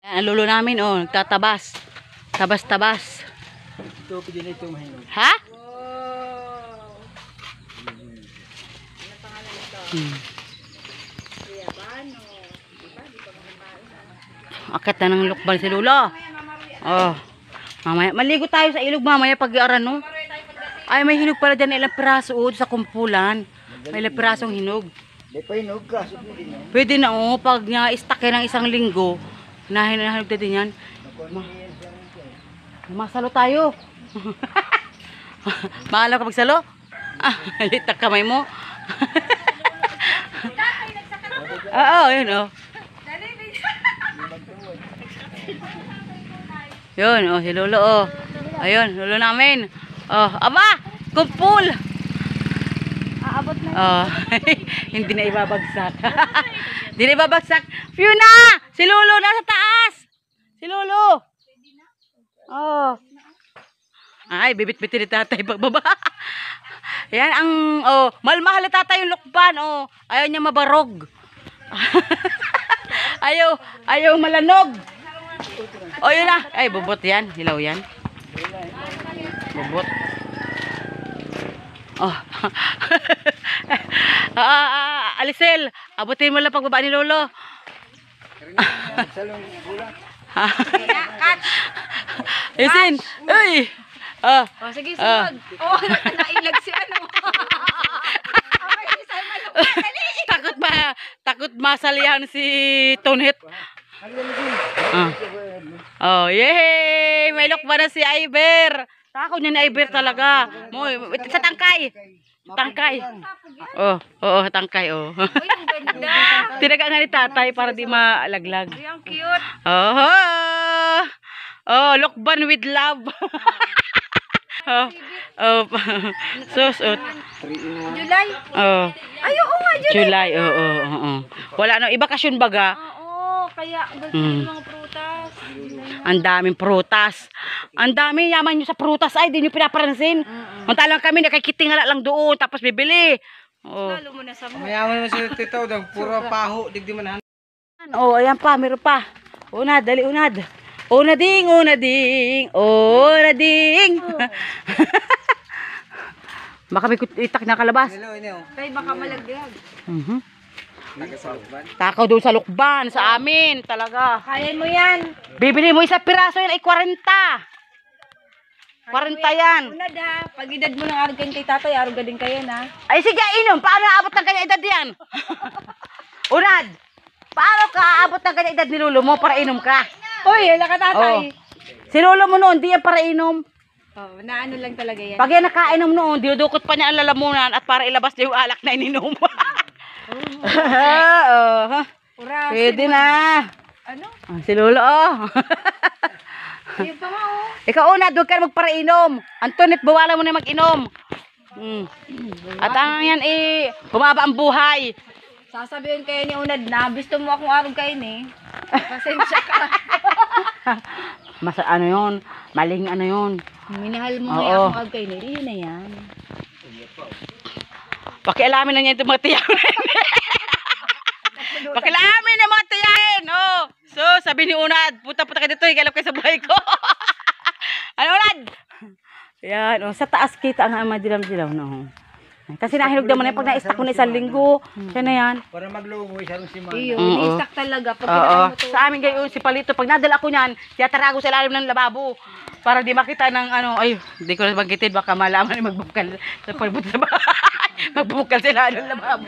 Ang lulo namin, oh, nagtatabas. Tabas-tabas. Ito, pwede na ito mahinog. Ha? Akit na ng lukban si Lolo. Oh. Mamaya, maligo tayo sa ilog mamaya pag-iaran, no? Ay, may hinog pala dyan ilang piraso, oh, sa kumpulan. May ilang pirasong hinog. Di pa hinog ka, so pwede na. Pwede na, oh, pag na-stack ng isang linggo, nahinog na din yan. Masalo tayo. Maalam ka magsalo? Litak kamay mo. Oo, yun, oh. Yun, oh, si Lolo, oh. Ayun, Lolo namin. Oh, aba, kumpul. Aabot na. Oh, hindi na ibabagsak. Hindi na ibabagsak. Fiona! Si Lolo nasa taas! Si Lolo! Oh. Ay, bibit-bitin ni tatay pagbaba. Yan ang, oh, mahal na tatay yung lukban, oh. Ayaw niya mabarog. ayaw malanog. Oh, yun na. Ay, bubot yan. Hilaw yan. Bubot. Oh. Alisel, abutin mo lang pagbaba ni Lolo. Isin. Uy. Oh, sige, sunod. Oh, nailag si ano. Takot masalihan si Tonet. Oh, yay! May lukban na si Iber. Takot niya ni Iber talaga. Sa tangkay. Tangkay. Oh, oo, tangkay, oh. Uy, ang ganda. Tinaga nga ni tatay para di malaglag. Uy, ang cute. Oh, oh, lukban with love. Oh, oh, susot. July. Oh, Ay, oo nga, July. July, oo. Wala na, ibakasyon baga. Oo, kaya gusto yung mga prutas. Ang daming prutas. Ang dami yaman nyo sa prutas. Ay, di nyo pinaparansin. Mantalang kami, nakikitingala lang doon. Tapos bibili. Oh. Lalo mo na sa mga. Mayaman mo sila tito, puro paho, digdi man. Oh, ayan pa, meron pa. Unad, dali unad. Unading, unading, unading. Baka may itak na kalabas. Hello, ino. Kaya baka malaglag. Takaw doon sa lukban, sa amin, talaga. Kaya mo yan. Bibili mo isa piraso yan ay 40. 40 yan. Unad ha. Pag edad mo ng arugan kay tatay, aruga din kayo na. Ay sige, inom. Paano aabot ng kanya edad yan? Unad, paano ka aabot ng kanya edad ni Lolo mo para inom ka? Uy, wala ka tatay. Oh. Si Lolo mo noon, di yan para inom. Oh, naano lang talaga yan. Pag yan nakainom noon, dinudukot pa niya ang lalamunan at para ilabas niya yung alak na ininom. Ura, Pwede na. ano? Si Lolo, oh. Ayun pa nga oh. Ikaw, Unad, huwag ka na magpara-inom. Antoinette, bawalan mo na mag-inom. At ang yan, bumaba ang buhay. Sasabihin kayo ni Unad na, gusto mo akong arog kayo eh. Pasensya ka. Ano yun? Maling ano yun? Minahal mo Oo. ngayon akong arog kayo eh. Yun na yan. Pakialamin na niya itong mga tiyahin. Pakialamin na mga tiyahin. Oh. So, sabi ni Unad, puta-puta ka dito, ikalap kayo sa buhay ko. Ano, Unad? Yan, oh, sa taas kita ang madilam-dilam. No? Kasi nahinog naman pag na-stack mo na isang linggo. Siya na yan. Para maglugo, isa rin si Mana. Iyo, Oo. ni-stack talaga. Pag Oo. pinakain mo to. Sa amin gayon, si Palito, pag nadala ko niyan, tiyatarago sa ilalim ng lababo. Para di makita ng ano, ay, di ko na banggitin, baka malaman na magbukal sa palibot sa bahay. Magbukal sa ilalim ng lababo.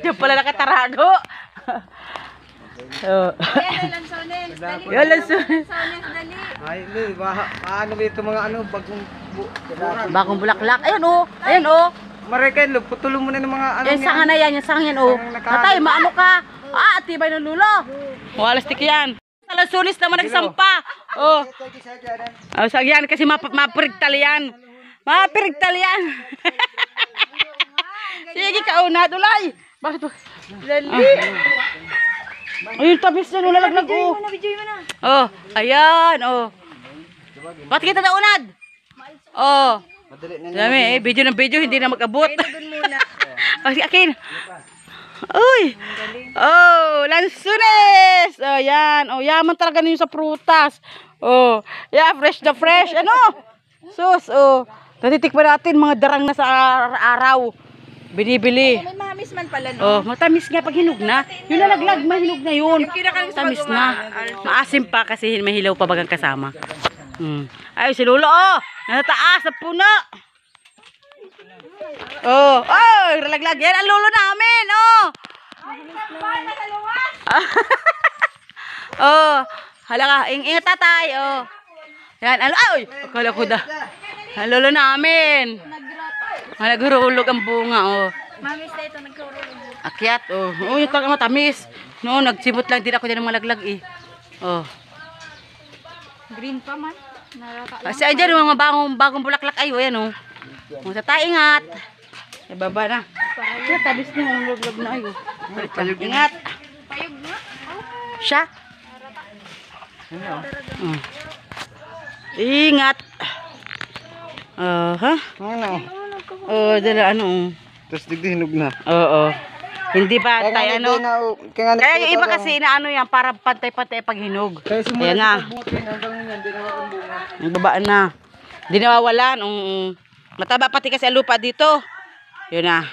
Diyan pala nakatarago. Ayan, lansones. Dali. Yan, lansones. Lansones, dali. Ay, paano ba ito mga bagong Bagong bulaklak. Ayun, oh. Ayun, oh. Marikan, putulong mo na ng mga Yan, sanga na yan. Yan, sanga yan, oh. Tatay, maano ka? Ah, tibay ng lulo. Walastik yan. Sa lansones naman nagsampa. Oh. Oh, sa yan kasi mapirigtal yan. Mapirigtal yan. Sige ka, Unad, ulay. Bakit to? Dali. Ayun, tabis na nalaglag, oh. Video mo na. Oh, ayan, oh. Bakit kita na, Unad? Oh. Madali na. Dami, video ng video, hindi na mag-abot. Kaya na dun muna. Kasi akin. Uy! Oh, lansunes! Oh, yan. Oh, yaman talaga ninyo sa prutas. Oh, yeah, fresh na fresh. Ano? Sus, oh. Natitikman natin mga darang na sa araw. Binibili. May mamis man pala, no? Oh, matamis nga pag hinog na. Yung nalaglag, mahinog na yun. Yung kinakain sa Matamis magawa. na. Maasim pa kasi may hilaw pa bagang kasama. Ay, si Lolo, oh! Nasa taas, sa puno. Oh, oh, nalaglag. Yan ang Lolo namin, oh! Oh, hala ka, ingat tatay, oh. Yan, ay, akala ko da. Ang Lolo namin. Naghurulog ang bunga, oh. Mamis na ito, nagkaurulog. Akyat, oh. Oh, yung talagang matamis. No, nagsimot lang din ako din ng malaglag, eh. Oh. Green pa man. Narata lang. Kasi andyan yung mga bagong bulaklak ay, oh, yan, oh. Oh, tatay, ingat. Ay, baba na. Siya, tabis na yung log na, ay, oh. Ingat. Payog nga. Siya. Ingat. Ha? Ano? Oh, dala ano. Tapos digdi hinog na. Oo. Hindi ba tayo ano? Kaya yung iba kasi inaano yan para pantay-pantay pag hinog. Kaya Ayan na. hanggang yan, di na bunga. Ang babaan na. Hindi nawawalan. Mataba pati kasi ang lupa dito. Yun na.